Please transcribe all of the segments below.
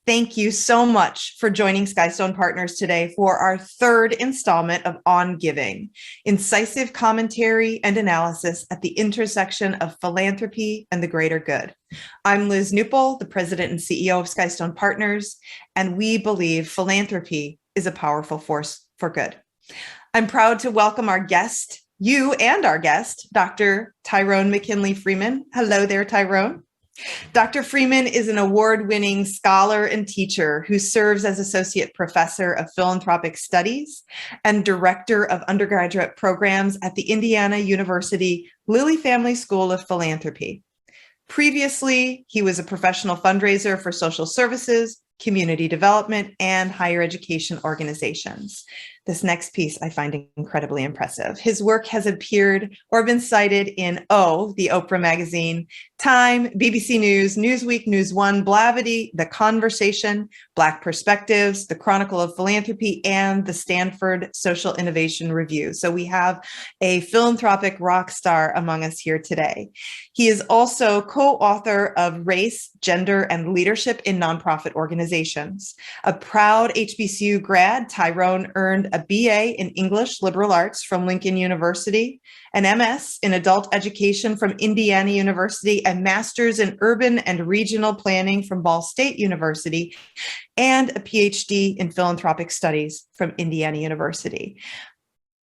Thank you so much for joining Skystone Partners today for our third installment of On Giving, incisive commentary and analysis at the intersection of philanthropy and the greater good. I'm Liz Newpel, the president and CEO of Skystone Partners, and we believe philanthropy is a powerful force for good. I'm proud to welcome our guest, you and our guest, Dr. Tyrone McKinley Freeman. Hello there, Tyrone. Dr. Freeman is an award-winning scholar and teacher who serves as Associate Professor of Philanthropic Studies and Director of Undergraduate Programs at the Indiana University Lilly Family School of Philanthropy. Previously, he was a professional fundraiser for social services, community development, and higher education organizations. This next piece I find incredibly impressive. His work has appeared or been cited in O, the Oprah magazine, Time, BBC News, Newsweek, News One, Blavity, The Conversation, Black Perspectives, The Chronicle of Philanthropy, and the Stanford Social Innovation Review. So we have a philanthropic rock star among us here today. He is also co-author of Race, Gender, and Leadership in Nonprofit Organizations. A proud HBCU grad, Tyrone earned a BA in English Liberal Arts from Lincoln University, an MS in Adult Education from Indiana University, a Master's in Urban and Regional Planning from Ball State University, and a PhD in Philanthropic Studies from Indiana University.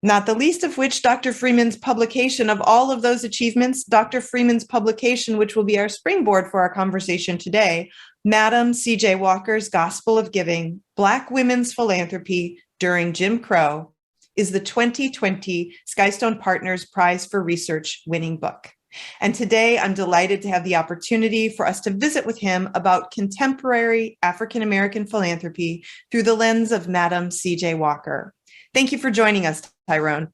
Not the least of which, Dr. Freeman's publication of all of those achievements, Dr. Freeman's publication, which will be our springboard for our conversation today, Madam C.J. Walker's Gospel of Giving, Black Women's Philanthropy During Jim Crow, is the 2020 Skystone Partners Prize for Research winning book. And today I'm delighted to have the opportunity for us to visit with him about contemporary African-American philanthropy through the lens of Madam C.J. Walker. Thank you for joining us, Tyrone.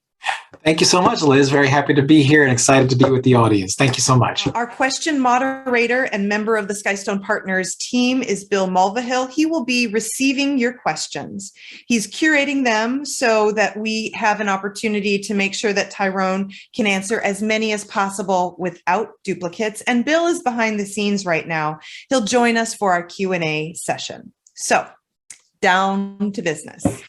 Thank you so much, Liz. Very happy to be here and excited to be with the audience. Thank you so much. Our question moderator and member of the Skystone Partners team is Bill Mulvihill. He will be receiving your questions. He's curating them so that we have an opportunity to make sure that Tyrone can answer as many as possible without duplicates. And Bill is behind the scenes right now. He'll join us for our Q&A session. So, down to business.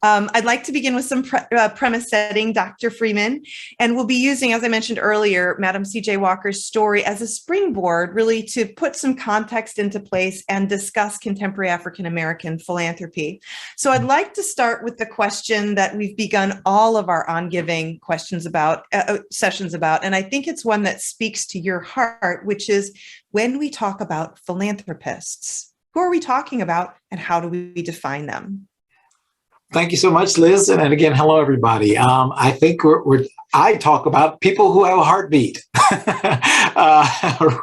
I'd like to begin with some premise setting, Dr. Freeman, and we'll be using, as I mentioned earlier, Madam C.J. Walker's story as a springboard, really to put some context into place and discuss contemporary African-American philanthropy. So I'd like to start with the question that we've begun all of our On Giving questions about, sessions about, and I think it's one that speaks to your heart, which is when we talk about philanthropists, who are we talking about and how do we define them? Thank you so much, Liz. And again, hello, everybody. I think I talk about people who have a heartbeat,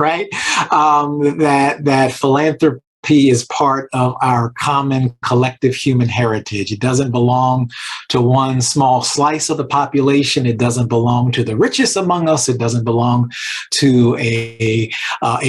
right? That philanthropy is part of our common collective human heritage. It doesn't belong to one small slice of the population. It doesn't belong to the richest among us. It doesn't belong to a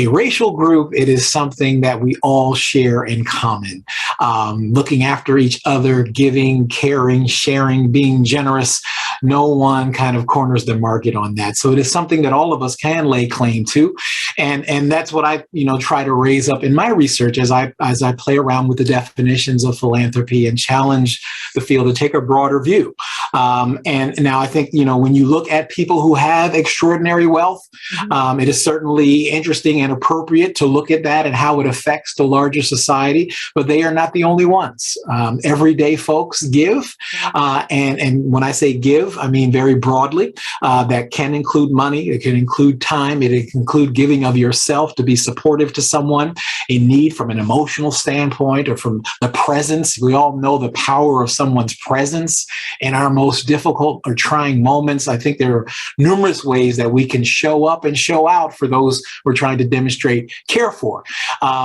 racial group. It is something that we all share in common. Looking after each other, giving, caring, sharing, being generous. No one kind of corners the market on that. So it is something that all of us can lay claim to. And that's what I, try to raise up in my research as I play around with the definitions of philanthropy and challenge the field to take a broader view. And now I think, when you look at people who have extraordinary wealth, it is certainly interesting and appropriate to look at that and how it affects the larger society, but they are not the only ones. Everyday folks give. And when I say give, I mean very broadly. That can include money. It can include time. It can include giving of yourself to be supportive to someone in need from an emotional standpoint or from the presence. We all know the power of someone's presence in our most difficult or trying moments. I think there are numerous ways that we can show up and show out for those we're trying to demonstrate care for,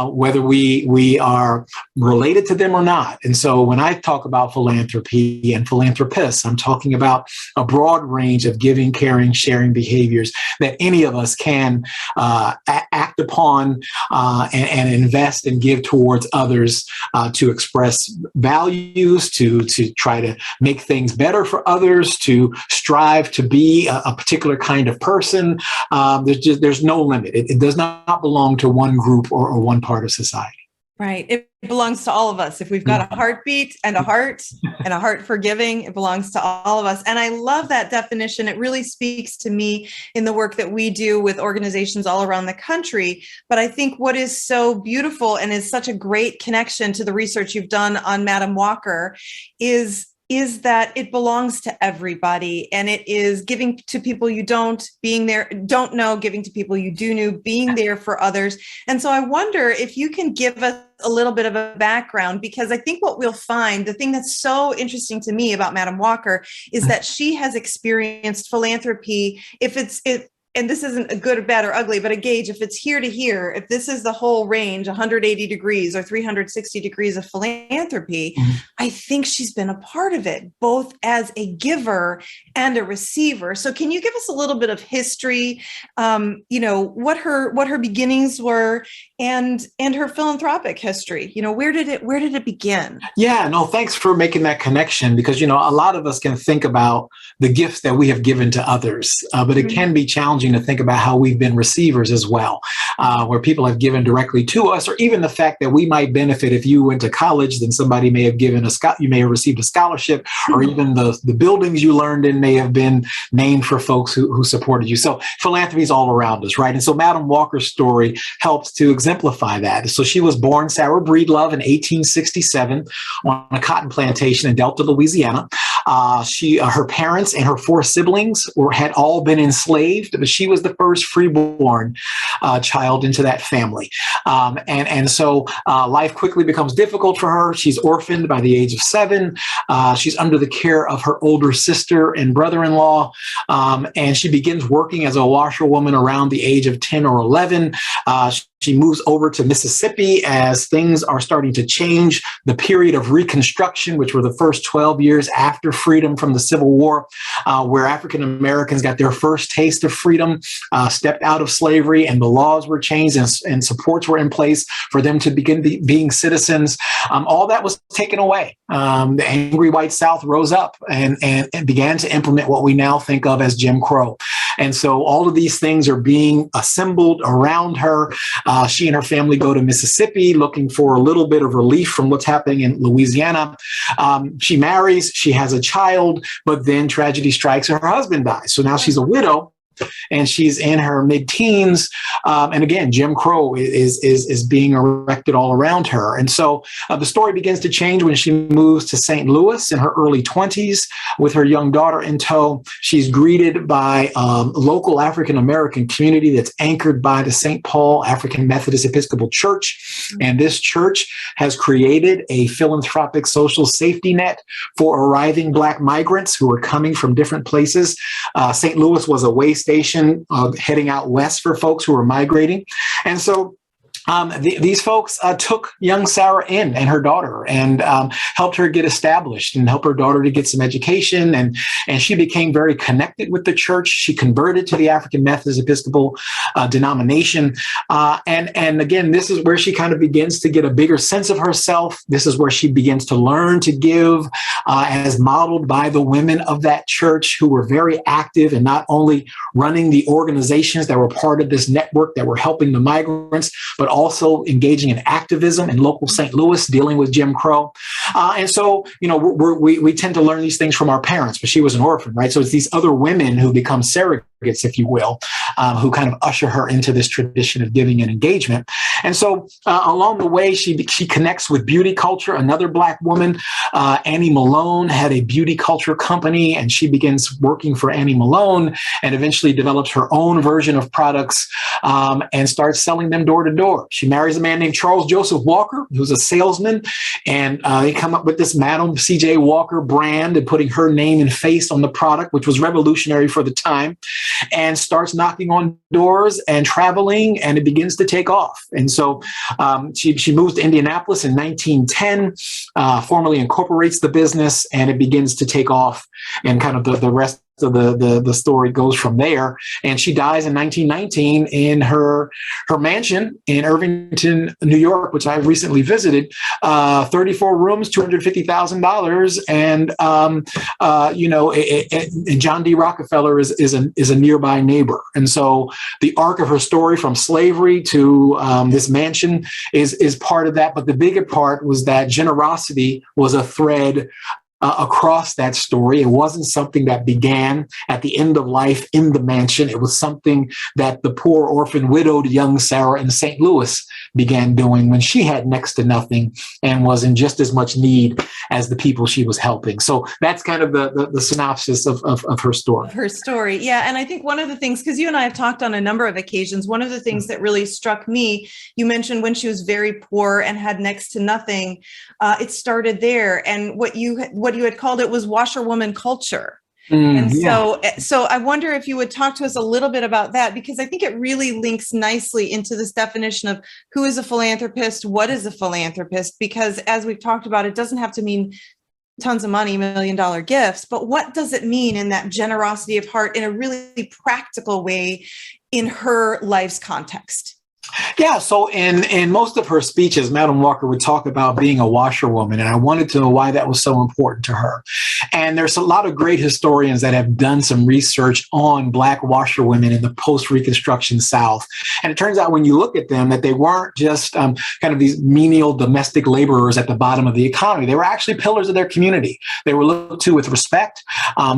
whether we are related to them or not. And so when I talk about philanthropy and philanthropists, I'm talking about a broad range of giving, caring, sharing behaviors that any of us can act upon and invest and give towards others to express values, to try to make things better for others, to strive to be a particular kind of person. There's no limit. It does not belong to one group or one part of society. Right. It belongs to all of us. If we've got a heartbeat and a heart for giving, it belongs to all of us. And I love that definition. It really speaks to me in the work that we do with organizations all around the country. But I think what is so beautiful and is such a great connection to the research you've done on Madam Walker is that it belongs to everybody, and it is giving to people you don't know, giving to people you do know, being there for others. And so I wonder if you can give us a little bit of a background, because I think what we'll find, the thing that's so interesting to me about Madam Walker is that she has experienced philanthropy, and this isn't a good or bad or ugly, but a gauge, if it's here to here, if this is the whole range, 180 degrees or 360 degrees of philanthropy, I think she's been a part of it, both as a giver and a receiver. So can you give us a little bit of history, what her beginnings were and her philanthropic history? Where did it begin? Yeah, no, thanks for making that connection, because, a lot of us can think about the gifts that we have given to others, but it can be challenging to think about how we've been receivers as well, where people have given directly to us, or even the fact that we might benefit. If you went to college, then somebody may have you may have received a scholarship, or even the buildings you learned in may have been named for folks who supported you. So philanthropy is all around us, right? And so Madam Walker's story helps to exemplify that. So she was born Sarah Breedlove in 1867 on a cotton plantation in Delta, Louisiana. Her parents and her 4 siblings had all been enslaved, but she was the first freeborn child into that family. And so life quickly becomes difficult for her. She's orphaned by the age of 7. She's under the care of her older sister and brother-in-law. And she begins working as a washerwoman around the age of 10 or 11. She moves over to Mississippi as things are starting to change. The period of Reconstruction, which were the first 12 years after freedom from the Civil War, where African Americans got their first taste of freedom, stepped out of slavery, and the laws were changed and supports were in place for them to begin being citizens. All that was taken away. The angry white South rose up and began to implement what we now think of as Jim Crow. And so all of these things are being assembled around her. She and her family go to Mississippi looking for a little bit of relief from what's happening in Louisiana. She marries, she has a child, but then tragedy strikes and her husband dies. So now she's a widow. And she's in her mid-teens, and again, Jim Crow is being erected all around her. And so the story begins to change when she moves to St. Louis in her early 20s with her young daughter in tow. She's greeted by a local African-American community that's anchored by the St. Paul African Methodist Episcopal Church. And this church has created a philanthropic social safety net for arriving Black migrants who are coming from different places. St. Louis was a way station heading out west for folks who were migrating. And so these folks took young Sarah in and her daughter and helped her get established and help her daughter to get some education. And she became very connected with the church. She converted to the African Methodist Episcopal denomination. And again, this is where she kind of begins to get a bigger sense of herself. This is where she begins to learn to give as modeled by the women of that church, who were very active and not only running the organizations that were part of this network that were helping the migrants, but also engaging in activism in local St. Louis, dealing with Jim Crow. And so, we tend to learn these things from our parents, but she was an orphan, right? So it's these other women who become surrogates, if you will, who kind of usher her into this tradition of giving and engagement. And so along the way, she connects with beauty culture. Another Black woman, Annie Malone, had a beauty culture company, and she begins working for Annie Malone and eventually develops her own version of products and starts selling them door to door. She marries a man named Charles Joseph Walker, who's a salesman, and they come up with this Madam C.J. Walker brand and putting her name and face on the product, which was revolutionary for the time, and starts knocking on doors and traveling, and it begins to take off. And so she moves to Indianapolis in 1910, formally incorporates the business, and it begins to take off, and kind of the rest of the story goes from there. And she dies in 1919 in her mansion in Irvington, New York, which I recently visited. 34 rooms, $250,000, and and John D. Rockefeller is a nearby neighbor. And so the arc of her story from slavery to this mansion is part of that. But the bigger part was that generosity was a thread across that story. It wasn't something that began at the end of life in the mansion. It was something that the poor, orphan, widowed young Sarah in St. Louis began doing when she had next to nothing and was in just as much need as the people she was helping. So that's kind of the synopsis of her story. Her story. Yeah. And I think one of the things, because you and I have talked on a number of occasions, one of the things that really struck me, you mentioned when she was very poor and had next to nothing, it started there. And what you had called it was washerwoman culture. And so I wonder if you would talk to us a little bit about that, because I think it really links nicely into this definition of who is a philanthropist, what is a philanthropist, because as we've talked about, it doesn't have to mean tons of money, $1 million gifts, but what does it mean in that generosity of heart in a really practical way in her life's context? Yeah, so in most of her speeches, Madam Walker would talk about being a washerwoman, and I wanted to know why that was so important to her. And there's a lot of great historians that have done some research on Black washerwomen in the post-Reconstruction South. And it turns out when you look at them that they weren't just kind of these menial domestic laborers at the bottom of the economy. They were actually pillars of their community. They were looked to with respect.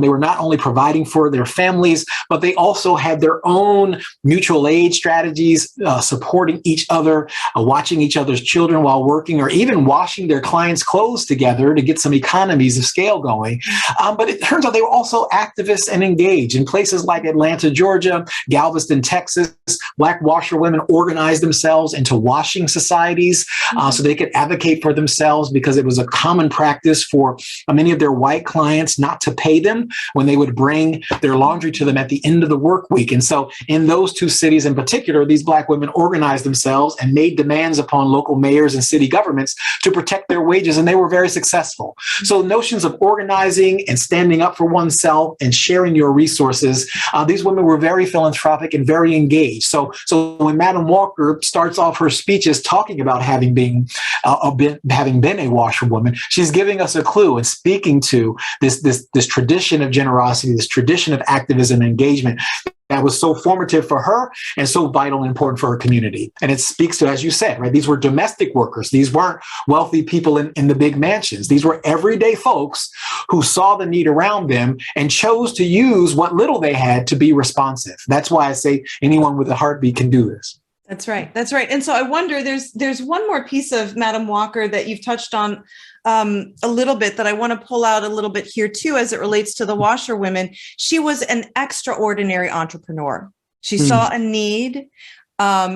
They were not only providing for their families, but they also had their own mutual aid strategies, supporting each other, watching each other's children while working, or even washing their clients' clothes together to get some economies of scale going. But it turns out they were also activists and engaged. In places like Atlanta, Georgia, Galveston, Texas, Black washerwomen organized themselves into washing societies so they could advocate for themselves, because it was a common practice for many of their white clients not to pay them when they would bring their laundry to them at the end of the work week. And so in those two cities in particular, these Black women organized themselves and made demands upon local mayors and city governments to protect their wages, and they were very successful. So notions of organizing and standing up for oneself and sharing your resources, these women were very philanthropic and very engaged. So when Madam Walker starts off her speeches talking about having been a washerwoman, she's giving us a clue and speaking to this tradition of generosity, this tradition of activism and engagement that was so formative for her and so vital and important for her community. And it speaks to, as you said, right, these were domestic workers. These weren't wealthy people in the big mansions. These were everyday folks who saw the need around them and chose to use what little they had to be responsive. That's why I say anyone with a heartbeat can do this. That's right. That's right. And so I wonder, there's one more piece of Madam Walker that you've touched on a little bit that I want to pull out a little bit here too, as it relates to the washerwomen. She was an extraordinary entrepreneur. She saw a need.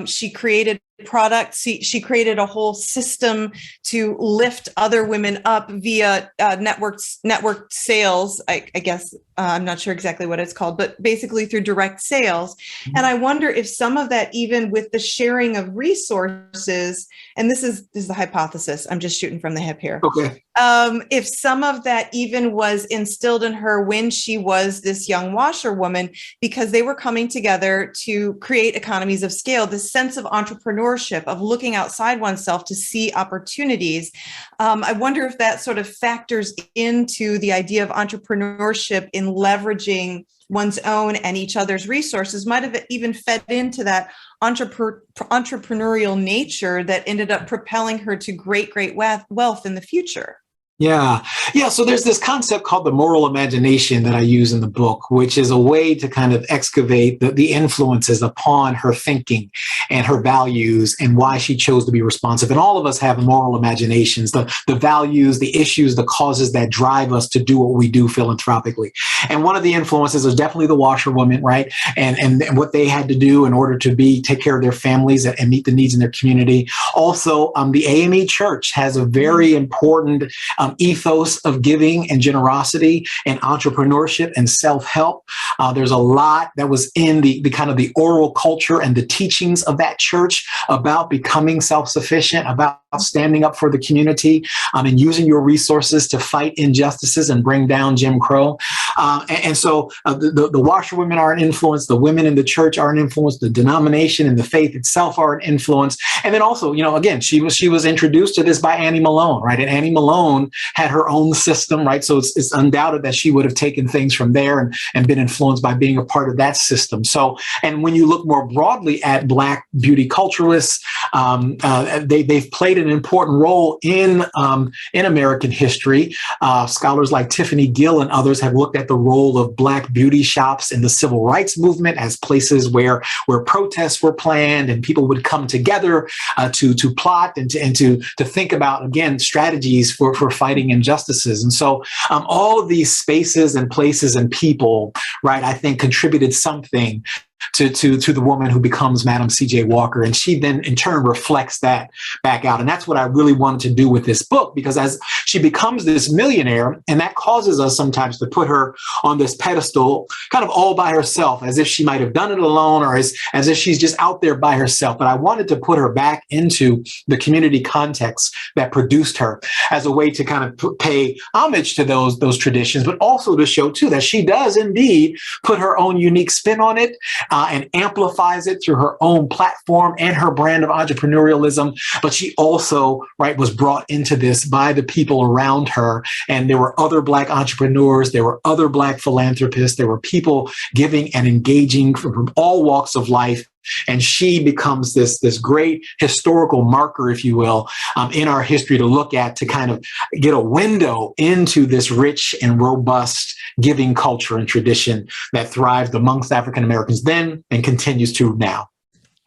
She created products. She created a whole system to lift other women up via networked sales. I guess I'm not sure exactly what it's called, but basically through direct sales. And I wonder if some of that, even with the sharing of resources, and this is the hypothesis, I'm just shooting from the hip here. Okay. If some of that even was instilled in her when she was this young washerwoman, because they were coming together to create economies of scale, this sense of entrepreneurship, of looking outside oneself to see opportunities. I wonder if that sort of factors into the idea of entrepreneurship in leveraging one's own and each other's resources, might have even fed into that entrepreneurial nature that ended up propelling her to great wealth in the future. Yeah. So there's this concept called the moral imagination that I use in the book, which is a way to kind of excavate the influences upon her thinking and her values and why she chose to be responsive. And all of us have moral imaginations, the values, the issues, the causes that drive us to do what we do philanthropically. And one of the influences is definitely the washerwoman, right? And what they had to do in order to take care of their families and meet the needs in their community. Also, the AME Church has a very important ethos of giving and generosity and entrepreneurship and self-help. There's a lot that was in the kind of the oral culture and the teachings of that church about becoming self-sufficient, about standing up for the community, and using your resources to fight injustices and bring down Jim Crow. So the washerwomen are an influence. The women in the church are an influence. The denomination and the faith itself are an influence. And then also, again, she was introduced to this by Annie Malone, right? And Annie Malone had her own system, right? So it's undoubted that she would have taken things from there and been influenced by being a part of that system. So, and when you look more broadly at Black beauty culturalists, they've played an important role in American history. Scholars like Tiffany Gill and others have looked at the role of Black beauty shops in the civil rights movement as places where protests were planned and people would come together to plot and to think about, again, strategies for fighting injustices. And so all of these spaces and places and people, right, I think contributed something to the woman who becomes Madam C.J. Walker. And she then in turn reflects that back out. And that's what I really wanted to do with this book, because as she becomes this millionaire, and that causes us sometimes to put her on this pedestal kind of all by herself, as if she might have done it alone, or as if she's just out there by herself. But I wanted to put her back into the community context that produced her as a way to kind of pay homage to those traditions, but also to show too that she does indeed put her own unique spin on it, and amplifies it through her own platform and her brand of entrepreneurialism. But she also, right, was brought into this by the people around her. And there were other Black entrepreneurs, there were other Black philanthropists, there were people giving and engaging from all walks of life. And she becomes this great historical marker, if you will, in our history to look at, to kind of get a window into this rich and robust giving culture and tradition that thrived amongst African Americans then and continues to now.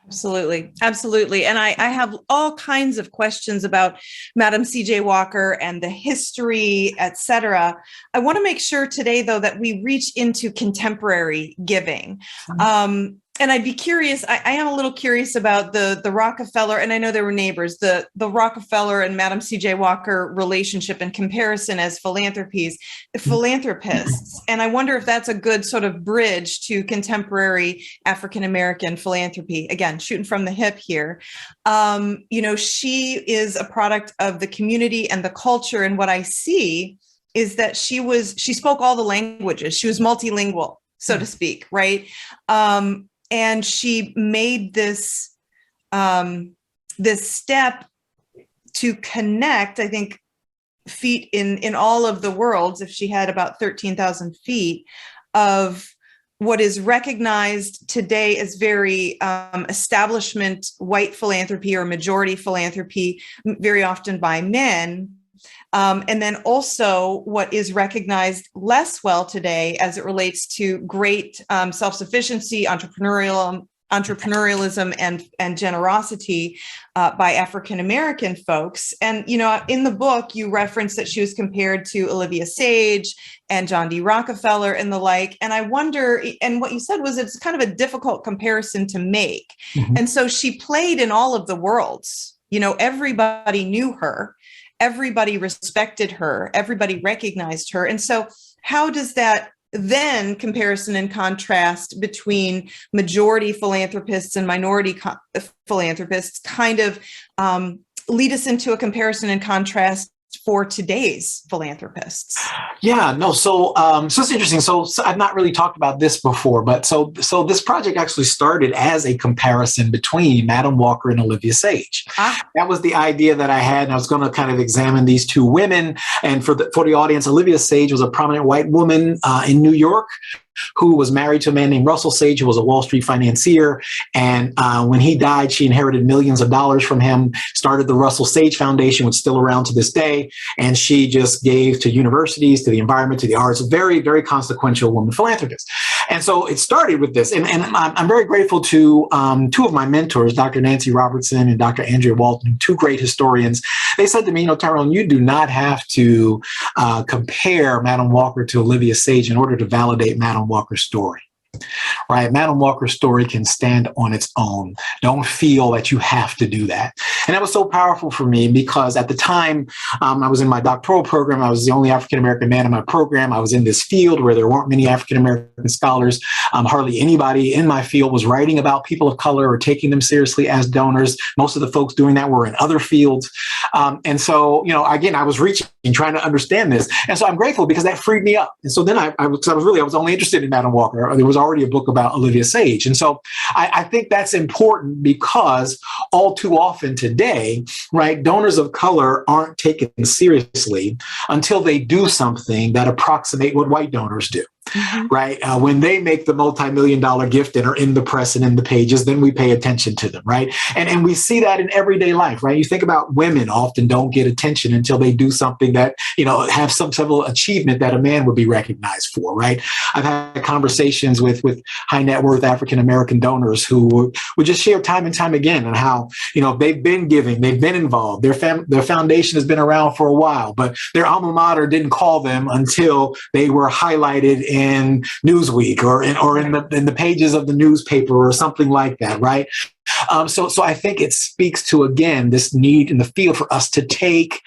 Absolutely. Absolutely. And I have all kinds of questions about Madam C.J. Walker and the history, et cetera. I want to make sure today, though, that we reach into contemporary giving. And I'd be curious, I am a little curious about the Rockefeller, and I know they were neighbors, the Rockefeller and Madam C.J. Walker relationship and comparison as philanthropists. And I wonder if that's a good sort of bridge to contemporary African-American philanthropy. Again, shooting from the hip here. She is a product of the community and the culture. And what I see is that she spoke all the languages. She was multilingual, so to speak, right? And she made this step to connect, I think, feet in all of the worlds, if she had about 13,000 feet, of what is recognized today as very establishment white philanthropy or majority philanthropy, very often by men. And then also what is recognized less well today as it relates to great self-sufficiency, entrepreneurialism, and generosity by African-American folks. And, in the book, you reference that she was compared to Olivia Sage and John D. Rockefeller and the like. And I wonder, and what you said was it's kind of a difficult comparison to make. Mm-hmm. And so she played in all of the worlds. Everybody knew her. Everybody respected her, everybody recognized her. And so how does that then comparison and contrast between majority philanthropists and minority philanthropists kind of lead us into a comparison and contrast for today's philanthropists? Yeah, no. So it's interesting. So I've not really talked about this before, but so this project actually started as a comparison between Madam Walker and Olivia Sage. That was the idea that I had. And I was going to kind of examine these two women. And for the audience, Olivia Sage was a prominent white woman in New York who was married to a man named Russell Sage, who was a Wall Street financier. And when he died, she inherited millions of dollars from him, started the Russell Sage Foundation, which is still around to this day. And she just gave to universities, to the environment, to the arts, a very, very consequential woman philanthropist. And so it started with this. And I'm very grateful to two of my mentors, Dr. Nancy Robertson and Dr. Andrea Walton, two great historians. They said to me, Tyrone, you do not have to compare Madam Walker to Olivia Sage in order to validate Madam Walker's story. right? Madam Walker's story can stand on its own. Don't feel that you have to do that. And that was so powerful for me because at the time I was in my doctoral program. I was the only African-American man in my program. I was in this field where there weren't many African-American scholars. Hardly anybody in my field was writing about people of color or taking them seriously as donors. Most of the folks doing that were in other fields. And so, again, I was reaching, trying to understand this. And so I'm grateful because that freed me up. And so then I was only interested in Madam Walker. There was already a book about Olivia Sage. And so I think that's important because all too often today, right, donors of color aren't taken seriously until they do something that approximate what white donors do. Mm-hmm. Right. When they make the multi-million-dollar gift and are in the press and in the pages, then we pay attention to them. Right. And we see that in everyday life. Right. You think about women often don't get attention until they do something that, have some level of achievement that a man would be recognized for. Right. I've had conversations with high net worth African-American donors who would just share time and time again on how, they've been giving, they've been involved. Their foundation has been around for a while, but their alma mater didn't call them until they were highlighted in Newsweek or in the pages of the newspaper or something like that, right? So I think it speaks to, again, this need in the field for us to take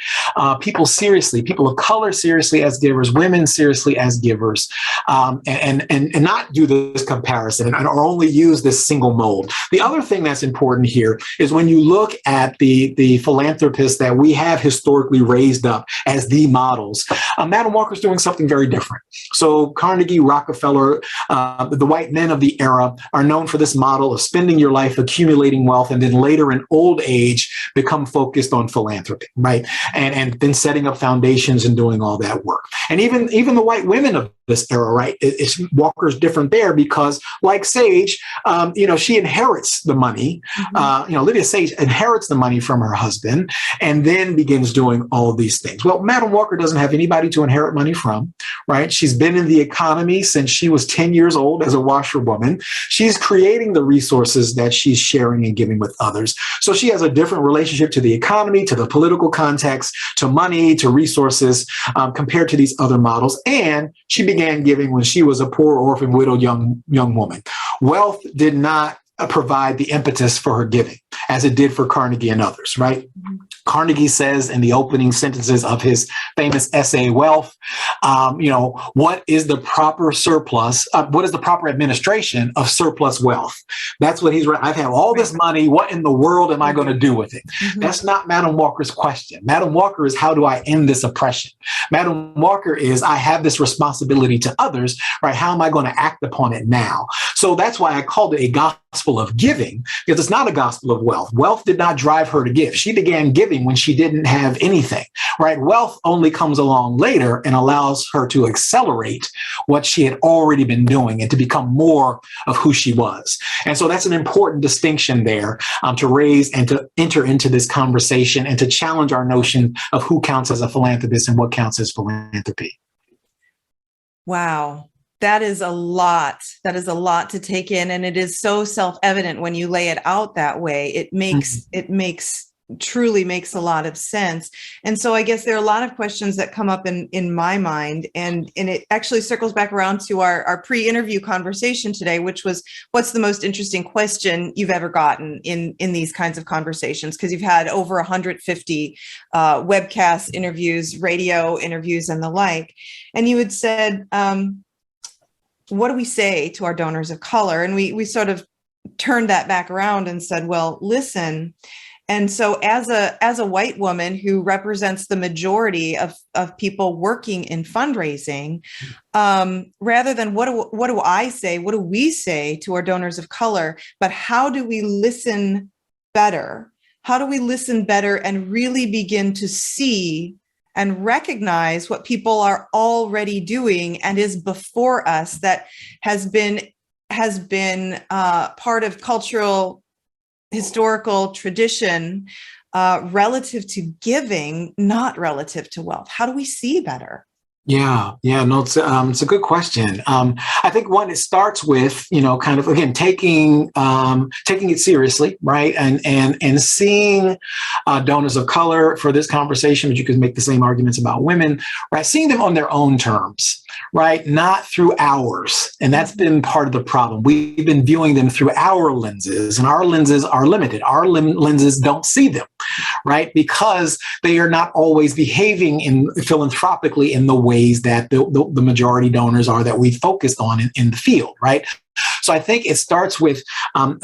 people seriously, people of color seriously as givers, women seriously as givers, and not do this comparison or only use this single mold. The other thing that's important here is when you look at the philanthropists that we have historically raised up as the models, Madam Walker's doing something very different. So Carnegie, Rockefeller, the white men of the era are known for this model of spending your life accumulating wealth and then later in old age become focused on philanthropy, right? And then setting up foundations and doing all that work. And even the white women of this era, right? Walker's different there because, like Sage, she inherits the money. Mm-hmm. Olivia Sage inherits the money from her husband and then begins doing all these things. Well, Madam Walker doesn't have anybody to inherit money from, right? She's been in the economy since she was 10 years old as a washerwoman. She's creating the resources that she's sharing and giving with others. So she has a different relationship to the economy, to the political context, to money, to resources, compared to these other models. And she began giving when she was a poor, orphan, widowed young woman. Wealth did not provide the impetus for her giving, as it did for Carnegie and others, right? Mm-hmm. Carnegie says in the opening sentences of his famous essay, Wealth, what is the proper surplus? What is the proper administration of surplus wealth? That's what he's right. I've had all this money. What in the world am I going to do with it? Mm-hmm. That's not Madam Walker's question. Madam Walker is, how do I end this oppression? Madam Walker is, I have this responsibility to others, right? How am I going to act upon it now? So that's why I called it a gospel of giving, because it's not a gospel of wealth. Wealth did not drive her to give. She began giving when she didn't have anything, right? Wealth only comes along later and allows her to accelerate what she had already been doing and to become more of who she was. And so that's an important distinction there to raise and to enter into this conversation and to challenge our notion of who counts as a philanthropist and what counts as philanthropy. Wow. That is a lot. That is a lot to take in. And it is so self-evident when you lay it out that way. It truly makes a lot of sense. And so I guess there are a lot of questions that come up in my mind, and it actually circles back around to our pre-interview conversation today, which was, what's the most interesting question you've ever gotten in these kinds of conversations? Because you've had over 150 webcast interviews, radio interviews, and the like. And you had said, what do we say to our donors of color? And we sort of turned that back around and said, well, listen. And so as a white woman who represents the majority of people working in fundraising, rather than what do I say, what do we say to our donors of color, but how do we listen better? How do we listen better and really begin to see and recognize what people are already doing and is before us, that has been part of cultural, historical tradition relative to giving, not relative to wealth? How do we see better? No, it's a good question. I think one, it starts with, kind of, again, taking it seriously, right? And seeing donors of color for this conversation, but you could make the same arguments about women, right? Seeing them on their own terms. right? Not through ours. And that's been part of the problem. We've been viewing them through our lenses, and our lenses are limited. Our lenses don't see them, right? Because they are not always behaving philanthropically in the ways that the majority donors are that we focused on in the field, right? So I think it starts with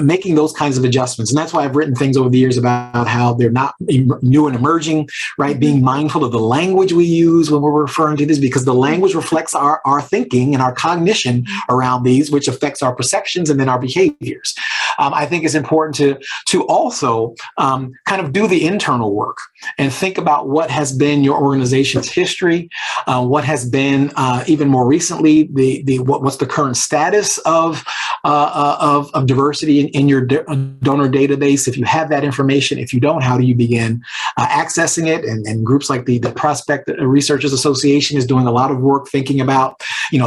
making those kinds of adjustments. And that's why I've written things over the years about how they're not new and emerging, right? Being mindful of the language we use when we're referring to this, because the language reflects our thinking and our cognition around these, which affects our perceptions and then our behaviors. I think it's important to also kind of do the internal work and think about what has been your organization's history, what has been even more recently, what's the current status of diversity in your donor database. If you have that information, if you don't, how do you begin accessing it? And groups like the Prospect Researchers Association is doing a lot of work thinking about,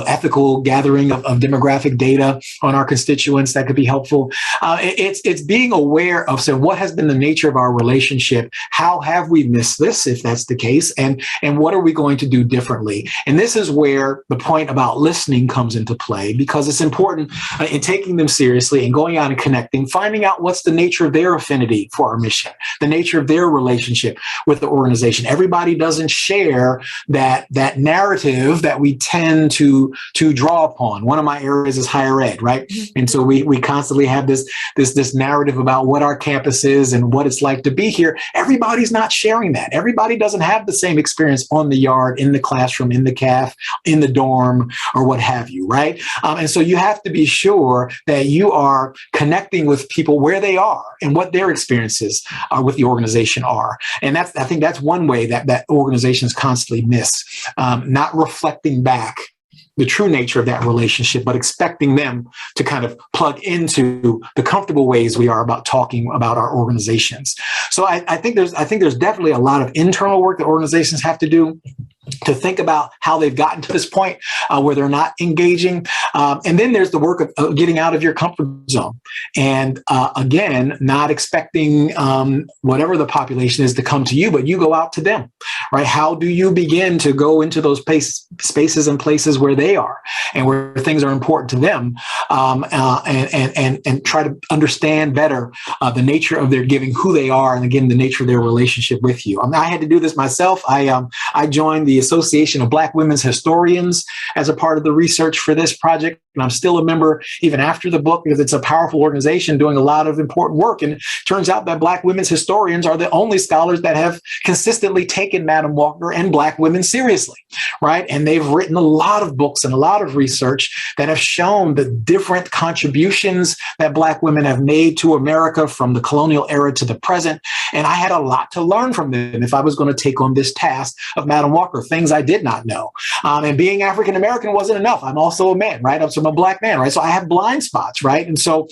ethical gathering of demographic data on our constituents that could be helpful. It's being aware of, what has been the nature of our relationship? How have we missed this, if that's the case? And what are we going to do differently? And this is where the point about listening comes into play, because it's important in taking them seriously and going out and connecting, finding out what's the nature of their affinity for our mission, the nature of their relationship with the organization. Everybody doesn't share that narrative that we tend to draw upon. One of my areas is higher ed, right? And so we constantly have this narrative about what our campus is and what it's like to be here. Everybody's not sharing that. Everybody doesn't have the same experience on the yard, in the classroom, in the caf, in the dorm, or what have you, right? And so you have to be sure that you are connecting with people where they are and what their experiences with the organization are. And I think that's one way that organizations constantly miss, not reflecting back the true nature of that relationship, but expecting them to kind of plug into the comfortable ways we are about talking about our organizations. So I think there's definitely a lot of internal work that organizations have to do to think about how they've gotten to this point where they're not engaging. And then there's the work of getting out of your comfort zone. And again, not expecting whatever the population is to come to you, but you go out to them, right? How do you begin to go into those spaces and places where they are and where things are important to them, and try to understand better the nature of their giving, who they are, and again, the nature of their relationship with you. I had to do this myself. I joined the Association of Black Women's Historians as a part of the research for this project. And I'm still a member even after the book, because it's a powerful organization doing a lot of important work. And it turns out that Black women's historians are the only scholars that have consistently taken Madam Walker and Black women seriously, right? And they've written a lot of books and a lot of research that have shown the different contributions that Black women have made to America from the colonial era to the present. And I had a lot to learn from them if I was going to take on this task of Madam Walker, things I did not know. And being African American wasn't enough. I'm also a man, right? I'm a Black man, right? So I have blind spots, right? And so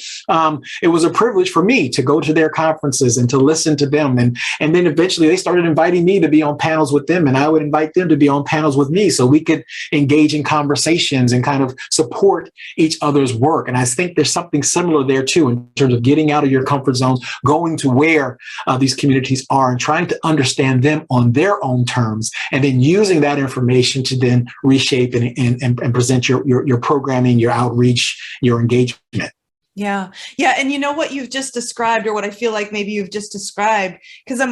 it was a privilege for me to go to their conferences and to listen to them. And then eventually they started inviting me to be on panels with them, and I would invite them to be on panels with me so we could engage in conversations and kind of support each other's work. And I think there's something similar there too, in terms of getting out of your comfort zones, going to where these communities are and trying to understand them on their own terms, and then using that information to then reshape and present your programming, your outreach, your engagement. Yeah. Yeah. And you know what you've just described, or what I feel like maybe you've just described, because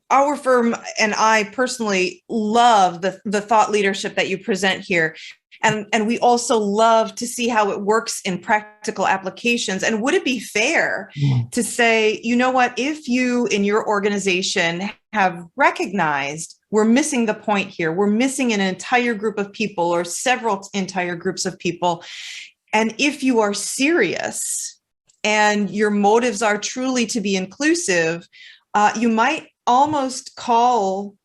our firm and I personally love the thought leadership that you present here. And we also love to see how it works in practical applications. And would it be fair to say, you know what, if you in your organization have recognized we're missing the point here, we're missing an entire group of people or several entire groups of people. And if you are serious and your motives are truly to be inclusive, you might almost call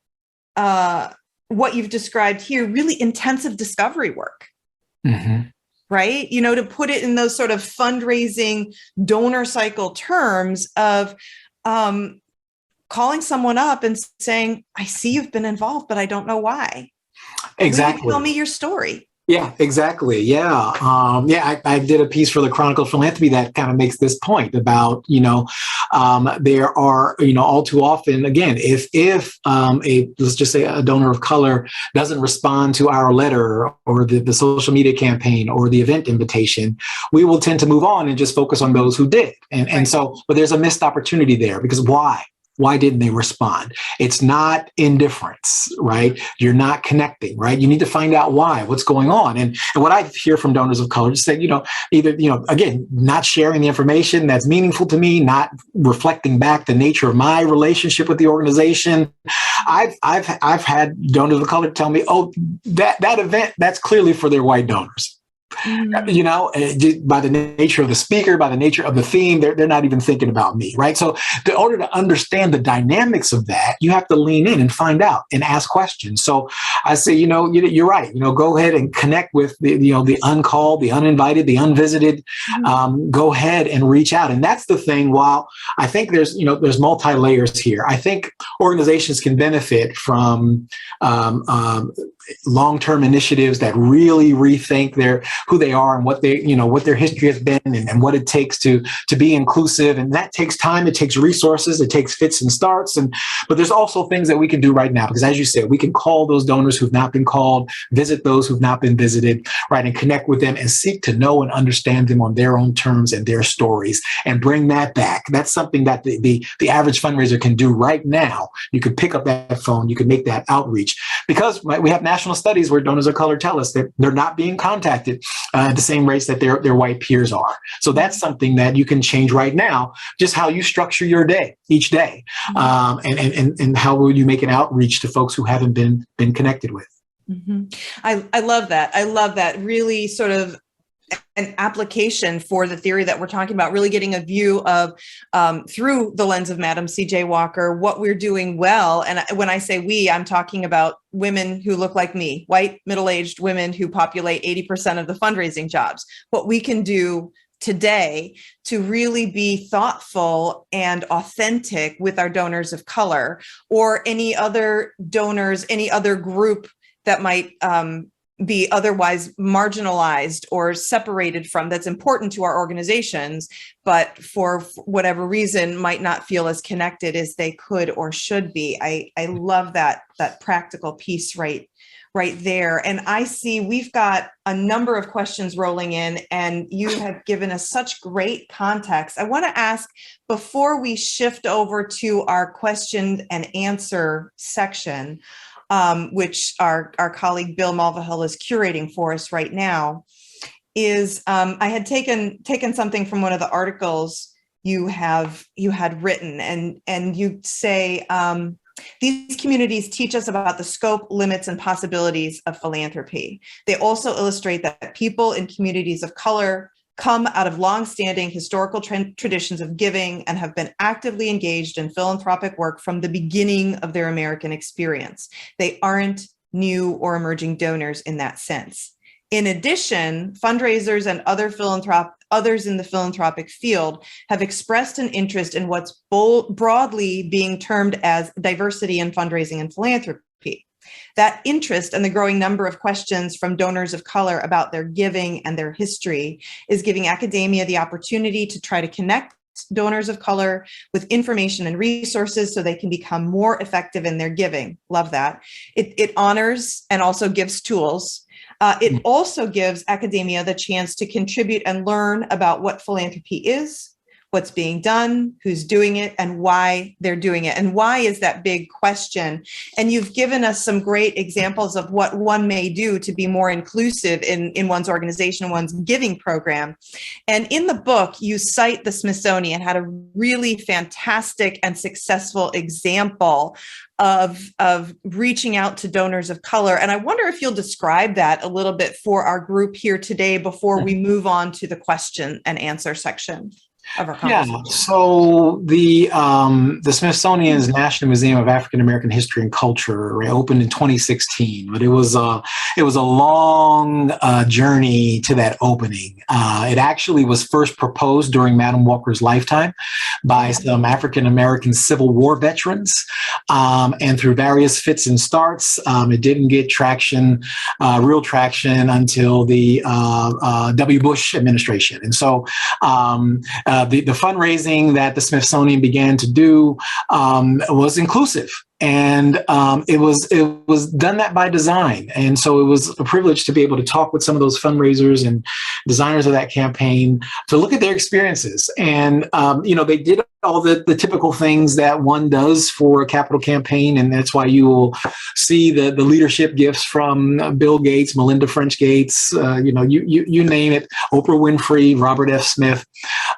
what you've described here really intensive discovery work, right? To put it in those sort of fundraising donor cycle terms of calling someone up and saying, I see you've been involved, but I don't know why. Exactly. Will you tell me your story? Yeah, exactly. Yeah. I did a piece for the Chronicle of Philanthropy that kind of makes this point about, There are, all too often, again, if let's just say a donor of color doesn't respond to our letter or the social media campaign or the event invitation, we will tend to move on and just focus on those who did. And so, but there's a missed opportunity there, because why? Why didn't they respond? It's not indifference, right? You're not connecting, right? You need to find out why, what's going on. And what I hear from donors of color is that, either, again, not sharing the information that's meaningful to me, not reflecting back the nature of my relationship with the organization. I've had donors of color tell me, oh, that event, that's clearly for their white donors. By the nature of the speaker, by the nature of the theme, they're not even thinking about me, right? So in order to understand the dynamics of that, you have to lean in and find out and ask questions. So I say, you're right. Go ahead and connect with the uncalled, the uninvited, the unvisited. Go ahead and reach out. And that's the thing. While I think there's multi-layers here, I think organizations can benefit from long-term initiatives that really rethink who they are and what their history has been and what it takes to be inclusive. And that takes time, it takes resources, it takes fits and starts. But there's also things that we can do right now, because as you said, we can call those donors who've not been called, visit those who've not been visited, right? And connect with them and seek to know and understand them on their own terms and their stories and bring that back. That's something that the average fundraiser can do right now. You could pick up that phone, you could make that outreach, because we have national studies where donors of color tell us that they're not being contacted at the same rates that their white peers are. So that's something that you can change right now, just how you structure your day, each day. And how will you make an outreach to folks who haven't been connected with? Mm-hmm. I love that. I love that. Really sort of an application for the theory that we're talking about, really getting a view of, through the lens of Madam C.J. Walker, what we're doing well. And when I say we, I'm talking about women who look like me, white, middle-aged women who populate 80% of the fundraising jobs. What we can do today to really be thoughtful and authentic with our donors of color, or any other donors, any other group that might be otherwise marginalized or separated from, that's important to our organizations, but for whatever reason might not feel as connected as they could or should be. I love that practical piece right there. And I see we've got a number of questions rolling in, and you have given us such great context. I want to ask, before we shift over to our question and answer section, which our colleague Bill Mulvihill is curating for us right now, is I had taken something from one of the articles you had written, and you say, these communities teach us about the scope, limits, and possibilities of philanthropy. They also illustrate that people in communities of color come out of longstanding historical traditions of giving and have been actively engaged in philanthropic work from the beginning of their American experience. They aren't new or emerging donors in that sense. In addition, fundraisers and others in the philanthropic field have expressed an interest in what's broadly being termed as diversity in fundraising and philanthropy. That interest and the growing number of questions from donors of color about their giving and their history is giving academia the opportunity to try to connect donors of color with information and resources so they can become more effective in their giving. Love that. It honors and also gives tools. It also gives academia the chance to contribute and learn about what philanthropy is, what's being done, who's doing it, and why they're doing it. And why is that big question? And you've given us some great examples of what one may do to be more inclusive in one's organization, one's giving program. And in the book, you cite the Smithsonian had a really fantastic and successful example of reaching out to donors of color. And I wonder if you'll describe that a little bit for our group here today before we move on to the question and answer section of our conversation. Yeah, so the Smithsonian's National Museum of African American History and Culture opened in 2016, but it was a long journey to that opening. It actually was first proposed during Madam Walker's lifetime by some African American Civil War veterans, and through various fits and starts, it didn't get real traction until the W. Bush administration. And so the fundraising that the Smithsonian began to do was inclusive. And it was done that by design. And so it was a privilege to be able to talk with some of those fundraisers and designers of that campaign to look at their experiences. And, they did all the typical things that one does for a capital campaign. And that's why you will see the leadership gifts from Bill Gates, Melinda French Gates, you name it, Oprah Winfrey, Robert F. Smith.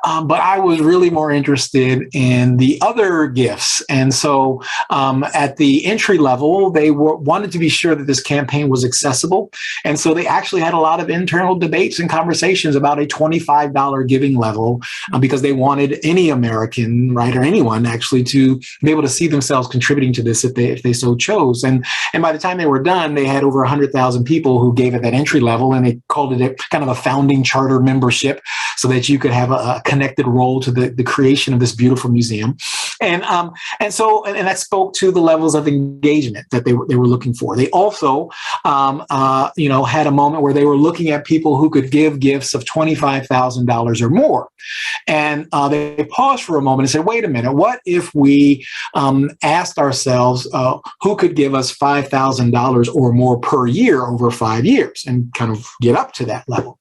But I was really more interested in the other gifts. And so at the entry level, they wanted to be sure that this campaign was accessible. And so they actually had a lot of internal debates and conversations about a $25 giving level because they wanted any American, right, or anyone actually to be able to see themselves contributing to this if they so chose. And by the time they were done, they had over 100,000 people who gave at that entry level, and they called it kind of a founding charter membership so that you could have a connected role to the creation of this beautiful museum. And that spoke to the levels of engagement that they were looking for. They also, had a moment where they were looking at people who could give gifts of $25,000 or more. And they paused for a moment and said, wait a minute, what if we asked ourselves who could give us $5,000 or more per year over 5 years and kind of get up to that level?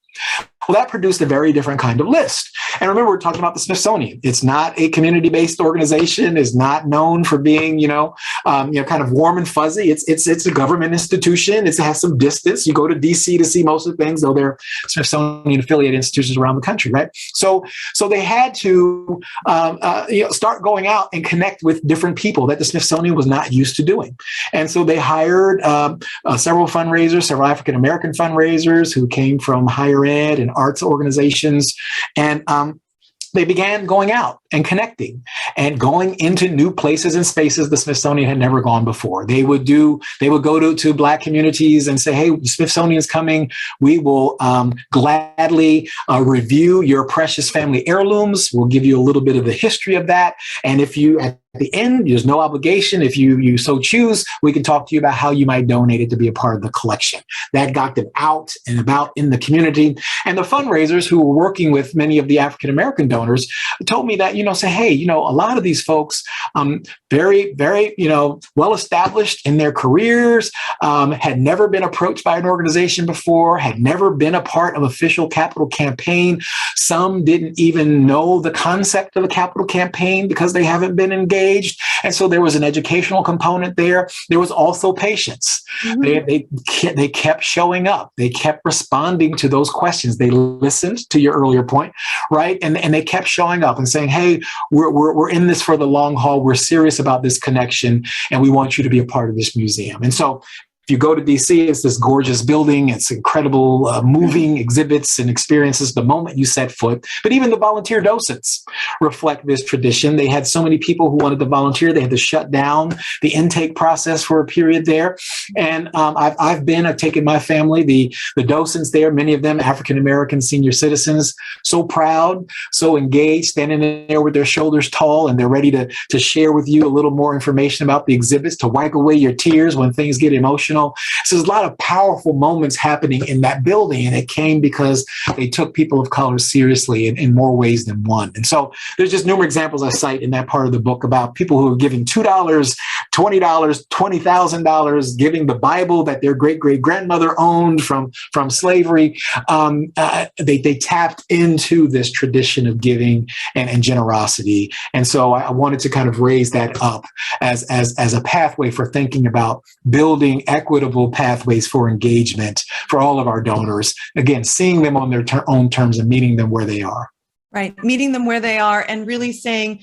Well, that produced a very different kind of list. And remember, we're talking about the Smithsonian. It's not a community-based organization. It's not known for being, kind of warm and fuzzy. It's a government institution. It has some distance. You go to DC to see most of the things, though they're Smithsonian-affiliated institutions around the country, right? So they had to start going out and connect with different people that the Smithsonian was not used to doing. And so they hired several fundraisers, several African-American fundraisers who came from higher ed and arts organizations. And they began going out and connecting and going into new places and spaces the Smithsonian had never gone before. They would go to Black communities and say, hey, the Smithsonian's coming. We will gladly review your precious family heirlooms. We'll give you a little bit of the history of that. And if you, at the end, there's no obligation. If you so choose, we can talk to you about how you might donate it to be a part of the collection. That got them out and about in the community. And the fundraisers who were working with many of the African-American donors told me that, say, hey, a lot of these folks, very, very, well established in their careers, had never been approached by an organization before, had never been a part of official capital campaign. Some didn't even know the concept of a capital campaign because they haven't been engaged. And so there was an educational component there. There was also patience. Mm-hmm. They kept showing up. They kept responding to those questions. They listened to your earlier point, right? And they kept showing up and saying, hey, we're in this for the long haul. We're serious about this connection, and we want you to be a part of this museum. And so if you go to DC, it's this gorgeous building. It's incredible moving exhibits and experiences the moment you set foot. But even the volunteer docents reflect this tradition. They had so many people who wanted to volunteer. They had to shut down the intake process for a period there. And I've taken my family, the docents there, many of them African-American senior citizens, so proud, so engaged, standing there with their shoulders tall, and they're ready to share with you a little more information about the exhibits, to wipe away your tears when things get emotional. So there's a lot of powerful moments happening in that building, and it came because they took people of color seriously in more ways than one. And so there's just numerous examples I cite in that part of the book about people who are giving $2, $20, $20,000, giving the Bible that their great-great-grandmother owned from slavery. They tapped into this tradition of giving and generosity. And so I wanted to kind of raise that up as a pathway for thinking about building equitable pathways for engagement for all of our donors. Again, seeing them on their own terms and meeting them where they are. Right. Meeting them where they are and really saying,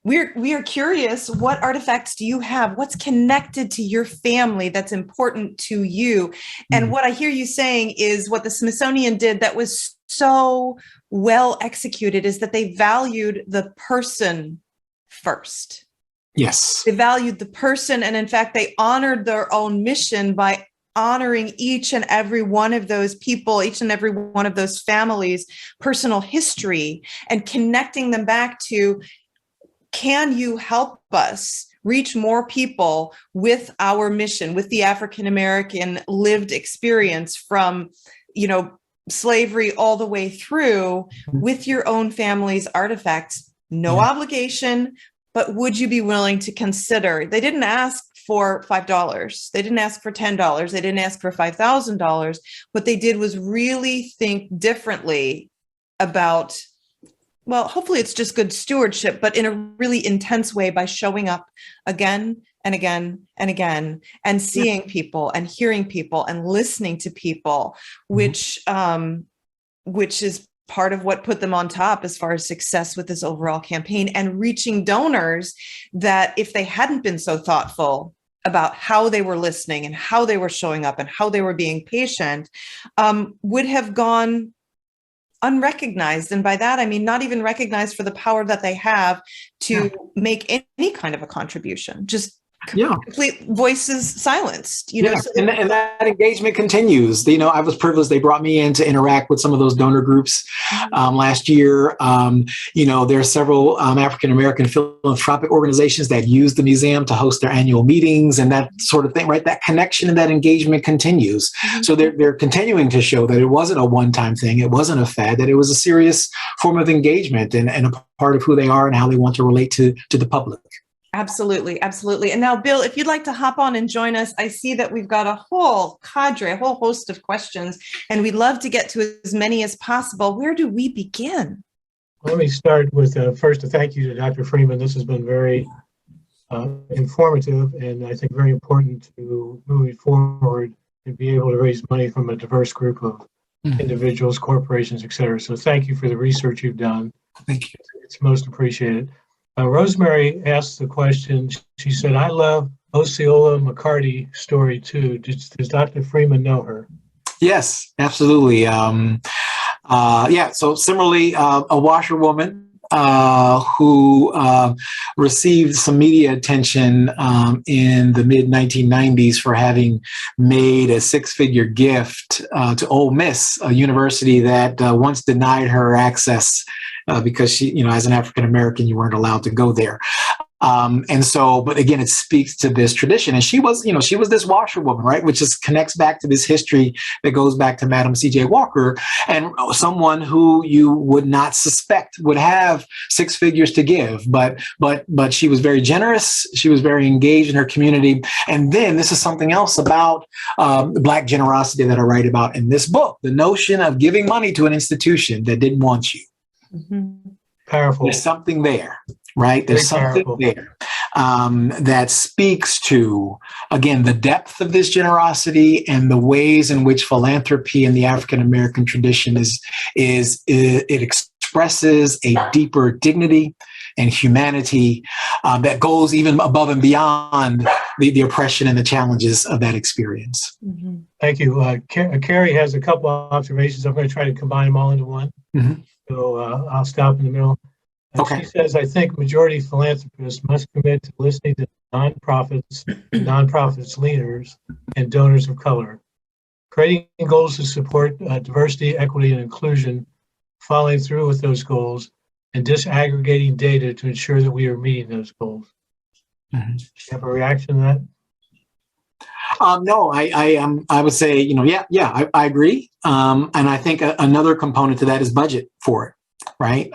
we are curious, what artifacts do you have? What's connected to your family that's important to you? And what I hear you saying is what the Smithsonian did that was so well executed is that they valued the person first. Yes. They valued the person. And in fact, they honored their own mission by honoring each and every one of those people, each and every one of those families' personal history, and connecting them back to, can you help us reach more people with our mission, with the African-American lived experience from, slavery all the way through with your own family's artifacts. No obligation, but would you be willing to consider? They didn't ask for $5. They didn't ask for $10. They didn't ask for $5,000. What they did was really think differently about, well, hopefully it's just good stewardship, but in a really intense way by showing up again and again and again and seeing people and hearing people and listening to people, which is part of what put them on top as far as success with this overall campaign, and reaching donors that if they hadn't been so thoughtful about how they were listening and how they were showing up and how they were being patient, would have gone unrecognized. And by that, I mean, not even recognized for the power that they have to make any kind of a contribution, just complete voices silenced, you know. So and that engagement continues. You know, I was privileged. They brought me in to interact with some of those donor groups last year. You know, there are several African-American philanthropic organizations that use the museum to host their annual meetings and that sort of thing, right? That connection and that engagement continues. So they're continuing to show that it wasn't a one-time thing. It wasn't a fad, that it was a serious form of engagement and a part of who they are and how they want to relate to the public. Absolutely. Absolutely. And now, Bill, if you'd like to hop on and join us, I see that we've got a whole cadre, a whole host of questions, and we'd love to get to as many as possible. Where do we begin? Let me start with first a thank you to Dr. Freeman. This has been very informative and I think very important to moving forward and be able to raise money from a diverse group of individuals, corporations, et cetera. So thank you for the research you've done. Thank you. It's most appreciated. Rosemary asked the question. She said, I love Osceola McCarty story too. Does Dr. Freeman know her? Yes, absolutely. So similarly, a washerwoman who received some media attention in the mid 1990s for having made a six-figure gift to Ole Miss, a university that once denied her access because she, you know, as an African American, you weren't allowed to go there. But again, it speaks to this tradition. And she was this washerwoman, right? Which just connects back to this history that goes back to Madam C.J. Walker, and someone who you would not suspect would have six figures to give. But she was very generous. She was very engaged in her community. And then this is something else about Black generosity that I write about in this book, the notion of giving money to an institution that didn't want you. Powerful. There's something there, right? There's something there that speaks to, again, the depth of this generosity and the ways in which philanthropy in the African American tradition it expresses a deeper dignity and humanity that goes even above and beyond the oppression and the challenges of that experience. Thank you. Carrie has a couple of observations. I'm going to try to combine them all into one. So I'll stop in the middle. Okay. She says, I think majority philanthropists must commit to listening to nonprofits leaders, and donors of color, creating goals to support diversity, equity, and inclusion, following through with those goals, and disaggregating data to ensure that we are meeting those goals. Do you have a reaction to that? No, I would say, I agree. And I think another component to that is budget for it, right?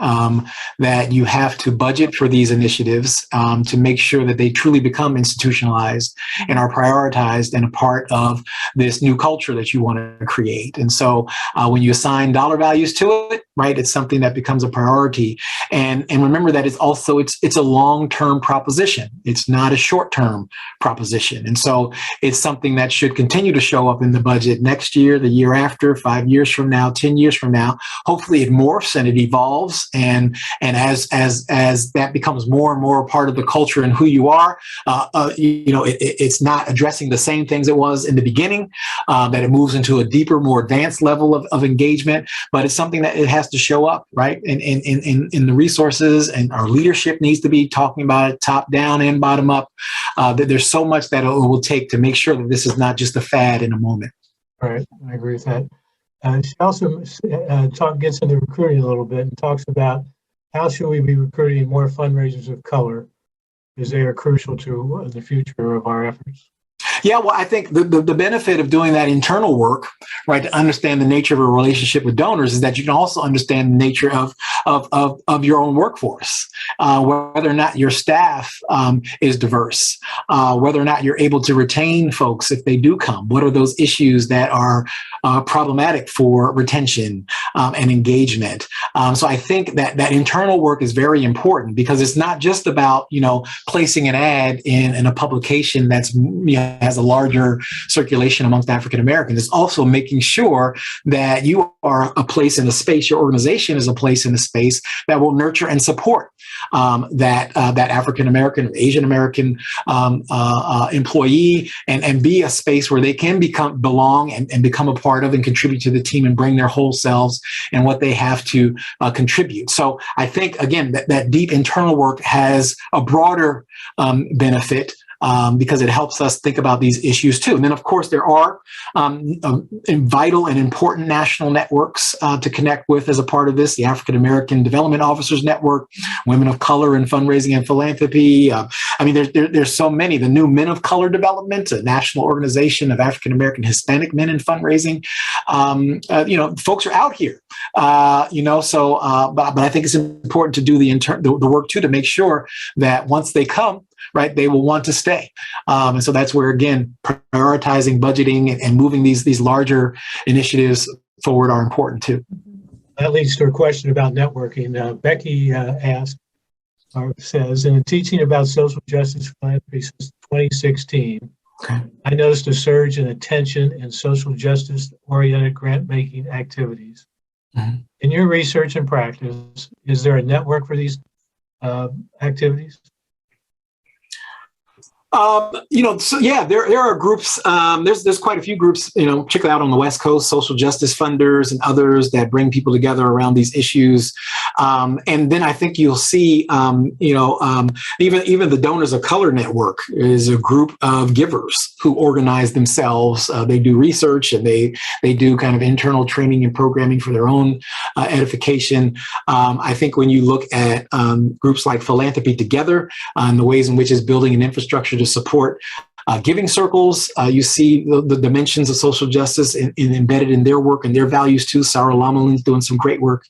That you have to budget for these initiatives to make sure that they truly become institutionalized and are prioritized and a part of this new culture that you want to create. And so when you assign dollar values to it, right, it's something that becomes a priority. And remember that it's also, it's a long-term proposition. It's not a short-term proposition. And so it's something that should continue to show up in the budget next year, the year after, 5 years from now, 10 years from now. Hopefully it morphs and it evolves. And as that becomes more and more a part of the culture and who you are, it's not addressing the same things it was in the beginning, that it moves into a deeper, more advanced level of engagement, but it's something that it has to show up, right? In the resources, and our leadership needs to be talking about it top down and bottom up. There's so much that it will take to make sure that this is not just a fad in a moment. All right, I agree with that. She also gets into recruiting a little bit and talks about how should we be recruiting more fundraisers of color, as they are crucial to the future of our efforts. Yeah, well, I think the benefit of doing that internal work, right, to understand the nature of a relationship with donors is that you can also understand the nature of your own workforce, whether or not your staff is diverse, whether or not you're able to retain folks if they do come. What are those issues that are problematic for retention and engagement? So I think that internal work is very important because it's not just about, placing an ad in a publication that's has a larger circulation amongst African Americans. It's also making sure that you are a place in a space, your organization is a place in a space that will nurture and support that African American, Asian American employee, and be a space where they can belong and become a part of and contribute to the team and bring their whole selves and what they have to contribute. So I think, again, that deep internal work has a broader benefit because it helps us think about these issues too. And then, of course, there are vital and important national networks to connect with as a part of this: the African American Development Officers Network, Women of Color in Fundraising and Philanthropy. There's so many. The new Men of Color Development, a national organization of African American Hispanic men in fundraising. Folks are out here. But I think it's important to do the work too, to make sure that once they come, right, they will want to stay. And so that's where, again, prioritizing, budgeting, and moving these larger initiatives forward are important too. That leads to a question about networking. Becky says, in teaching about social justice philanthropy since 2016, okay, I noticed a surge in attention in social justice-oriented grant-making activities. Mm-hmm. In your research and practice, is there a network for these activities? There are groups. There's quite a few groups, particularly out on the West Coast, social justice funders and others that bring people together around these issues. And then I think you'll see, even the Donors of Color Network is a group of givers who organize themselves. They do research and they do kind of internal training and programming for their own edification. I think when you look at groups like Philanthropy Together and the ways in which it's building an infrastructure to support giving circles, you see the dimensions of social justice embedded in their work and their values too. Sarah Lamalin's doing some great work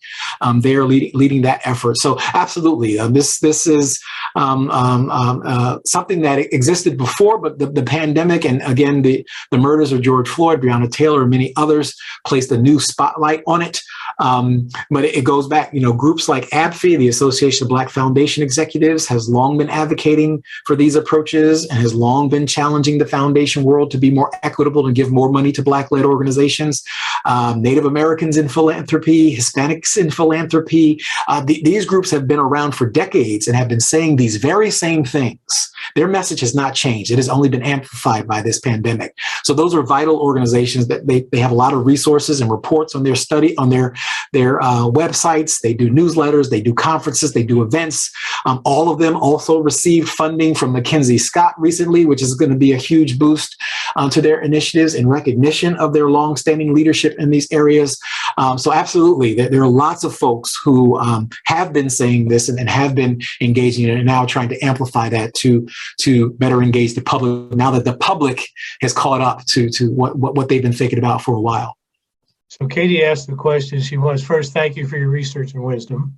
there, leading that effort. So absolutely, this is something that existed before, but the pandemic and again the murders of George Floyd, Breonna Taylor, and many others placed a new spotlight on it. But it goes back, groups like ABFE, the Association of Black Foundation Executives, has long been advocating for these approaches and has long been challenging the foundation world to be more equitable and give more money to Black-led organizations. Native Americans in philanthropy, Hispanics in philanthropy. These groups have been around for decades and have been saying these very same things. Their message has not changed. It has only been amplified by this pandemic. So those are vital organizations that they have a lot of resources and reports on their study, on their websites. They do newsletters, they do conferences, they do events. All of them also received funding from Mackenzie Scott recently, which is going to be a huge boost to their initiatives in recognition of their longstanding leadership in these areas. So absolutely, there are lots of folks who have been saying this and have been engaging in it and now trying to amplify that to better engage the public now that the public has caught up to what they've been thinking about for a while. So Katie asked the question. She wants, first, thank you for your research and wisdom.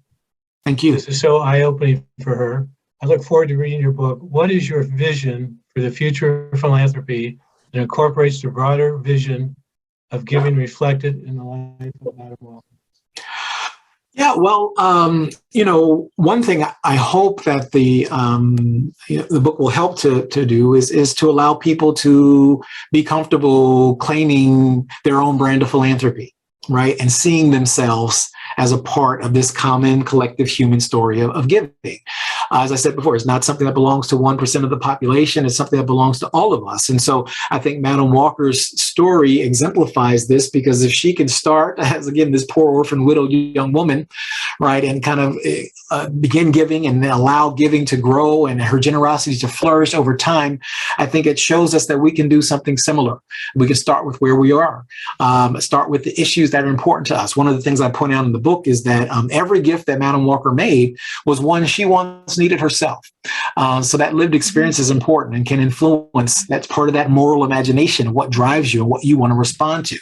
Thank you. This is so eye-opening for her. I look forward to reading your book. What is your vision for the future of philanthropy that incorporates the broader vision of giving reflected in the life of Madam Walker? Yeah, well, one thing I hope that the book will help to do is to allow people to be comfortable claiming their own brand of philanthropy, right? And seeing themselves as a part of this common collective human story of giving. As I said before, it's not something that belongs to 1% of the population. It's something that belongs to all of us. And so I think Madam Walker's story exemplifies this, because if she can start as, again, this poor orphan widowed young woman, right, and kind of begin giving and then allow giving to grow and her generosity to flourish over time, I think it shows us that we can do something similar. We can start with where we are, start with the issues that are important to us. One of the things I point out in the book is that every gift that Madam Walker made was one she once needed herself. So that lived experience is important and can influence. That's part of that moral imagination, what drives you and what you want to respond to.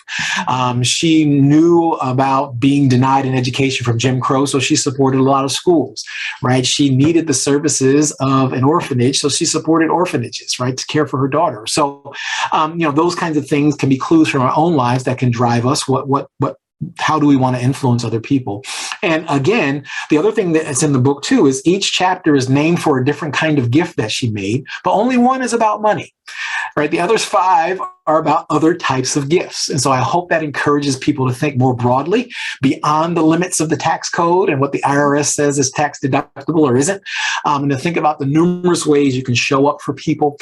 She knew about being denied an education from Jim Crow, so she supported a lot of schools, right? She needed the services of an orphanage, so she supported orphanages, right, to care for her daughter. So, those kinds of things can be clues from our own lives that can drive us. How do we want to influence other people? And again, the other thing that's in the book too is each chapter is named for a different kind of gift that she made, but only one is about money, right? The others 5 are about other types of gifts. And so I hope that encourages people to think more broadly beyond the limits of the tax code and what the IRS says is tax deductible or isn't, and to think about the numerous ways you can show up for people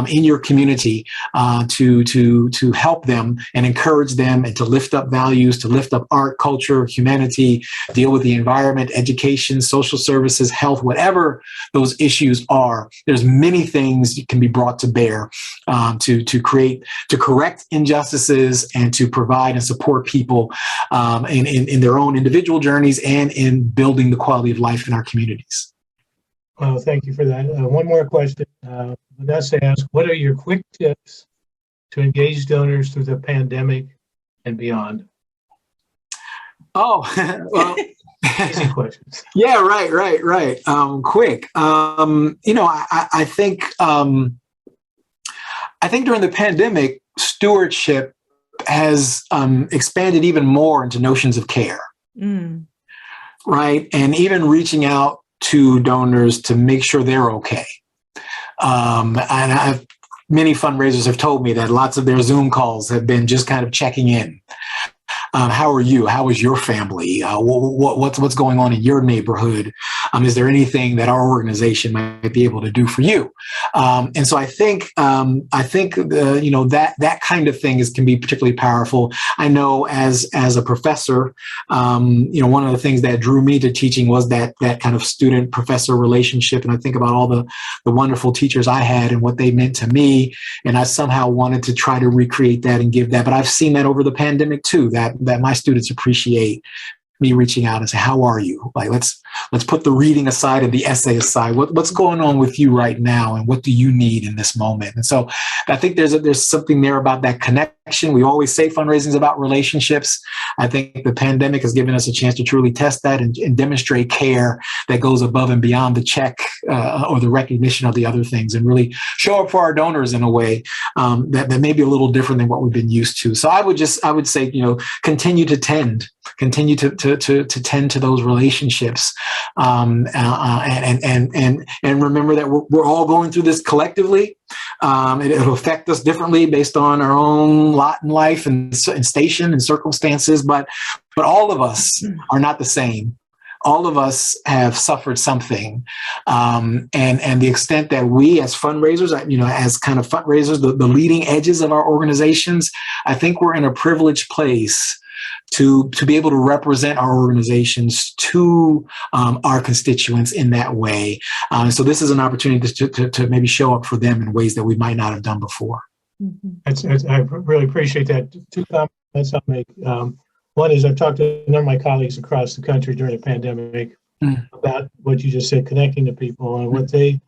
in your community to help them and encourage them and to lift up values, to lift up art, culture, humanity, deal with the environment, education, social services, health, whatever those issues are. There's many things that can be brought to bear to correct injustices and to provide and support people in their own individual journeys and in building the quality of life in our communities. Well, thank you for that. One more question. Vanessa asked, what are your quick tips to engage donors through the pandemic and beyond? Oh, well. Easy questions. Yeah, right. Quick. I think during the pandemic, stewardship has expanded even more into notions of care, right? And even reaching out to donors to make sure they're okay. Many fundraisers have told me that lots of their Zoom calls have been just kind of checking in. How are you? How is your family? What's going on in your neighborhood? Is there anything that our organization might be able to do for you? And so I think that kind of thing can be particularly powerful. I know as a professor, one of the things that drew me to teaching was that kind of student professor relationship. And I think about all the wonderful teachers I had and what they meant to me. And I somehow wanted to try to recreate that and give that. But I've seen that over the pandemic too, that my students appreciate me reaching out and say, how are you? Like, let's put the reading aside and the essay aside. What's going on with you right now? And what do you need in this moment? And so I think there's something there about that connection. We always say fundraising is about relationships. I think the pandemic has given us a chance to truly test that and demonstrate care that goes above and beyond the check or the recognition of the other things, and really show up for our donors in a way that may be a little different than what we've been used to. So I would say, continue to tend to those relationships, and remember that we're all going through this collectively. It'll affect us differently based on our own lot in life and station and circumstances, but all of us are not the same. All of us have suffered something, and the extent that we as fundraisers, as kind of fundraisers, the leading edges of our organizations, I think we're in a privileged place to be able to represent our organizations to our constituents in that way. So this is an opportunity to maybe show up for them in ways that we might not have done before. I really appreciate that. 2 comments I'll make. One is I've talked to a number of my colleagues across the country during the pandemic about what you just said, connecting to people, and what they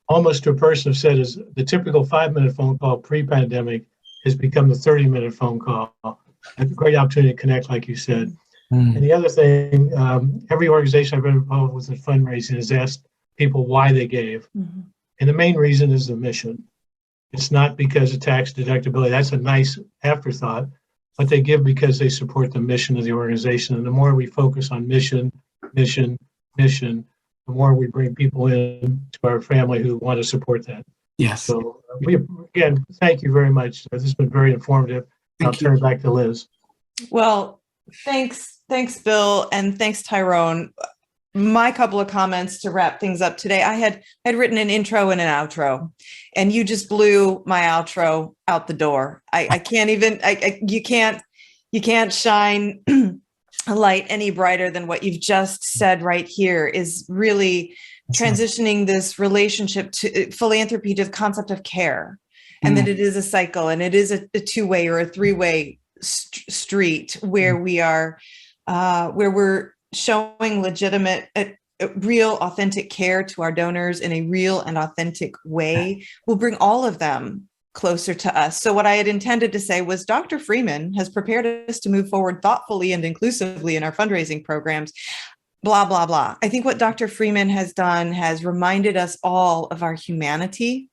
almost to a person have said is the typical 5-minute phone call pre-pandemic has become the 30-minute phone call. A great opportunity to connect, like you said. And the other thing, every organization I've been involved with in fundraising has asked people why they gave. And the main reason is the mission. It's not because of tax deductibility. That's a nice afterthought, but they give because they support the mission of the organization. And the more we focus on mission, the more we bring people in to our family who want to support that. Yes. So again, thank you very much. This has been very informative. I'll turn it back to Liz. Well, thanks, Bill, and thanks, Tyrone. My couple of comments to wrap things up today. I had written an intro and an outro, and you just blew my outro out the door. I can't even. You can't shine a light any brighter than what you've just said right here. Is really transitioning this relationship to philanthropy to the concept of care. And that it is a cycle, and it is a 2-way or a 3-way street where we are, where we're showing legitimate real authentic care to our donors in a real and authentic way will bring all of them closer to us. So what I had intended to say was Dr. Freeman has prepared us to move forward thoughtfully and inclusively in our fundraising programs, blah, blah, blah. I think what Dr. Freeman has done has reminded us all of our humanity,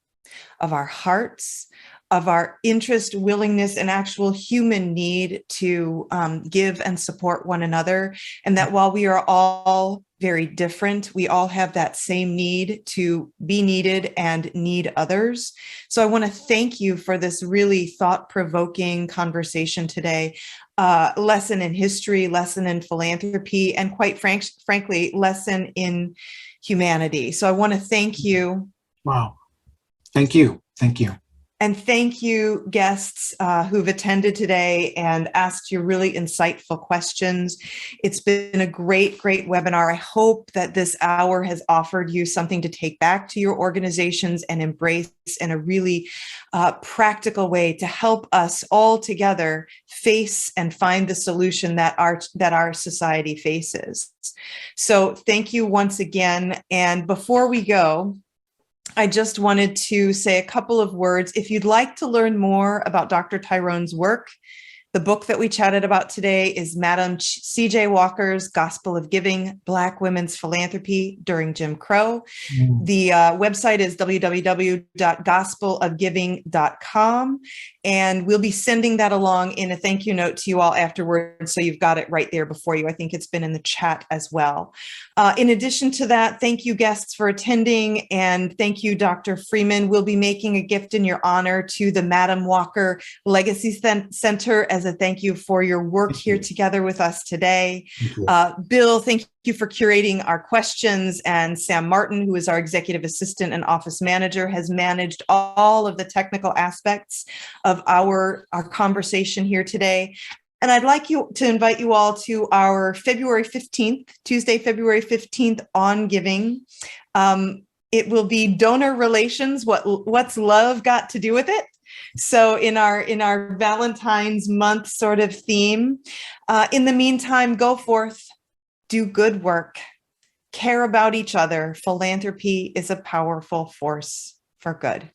of our hearts, of our interest, willingness, and actual human need to give and support one another. And that while we are all very different, we all have that same need to be needed and need others. So I want to thank you for this really thought-provoking conversation today. Lesson in history, lesson in philanthropy, and quite frankly, lesson in humanity. So I want to thank you. Wow. Thank you. Thank you. And thank you, guests who've attended today and asked your really insightful questions. It's been a great, great webinar. I hope that this hour has offered you something to take back to your organizations and embrace in a really practical way to help us all together face and find the solution that our society faces. So thank you once again. And before we go, I just wanted to say a couple of words. If you'd like to learn more about Dr. Tyrone's work, the book that we chatted about today is Madam C.J. Walker's Gospel of Giving, Black Women's Philanthropy During Jim Crow. The website is www.gospelofgiving.com. And we'll be sending that along in a thank you note to you all afterwards, so you've got it right there before you. I think it's been in the chat as well. In addition to that, thank you, guests, for attending, and thank you, Dr. Freeman. We'll be making a gift in your honor to the Madam Walker Legacy Center as a thank you for your work here together with us today. Bill, thank you for curating our questions, and Sam Martin, who is our executive assistant and office manager, has managed all of the technical aspects of our conversation here today. And I'd like to invite you all to our February 15th, Tuesday, February 15th on giving. It will be donor relations. What's love got to do with it? So in our Valentine's month sort of theme. In the meantime, go forth, do good work, care about each other. Philanthropy is a powerful force for good.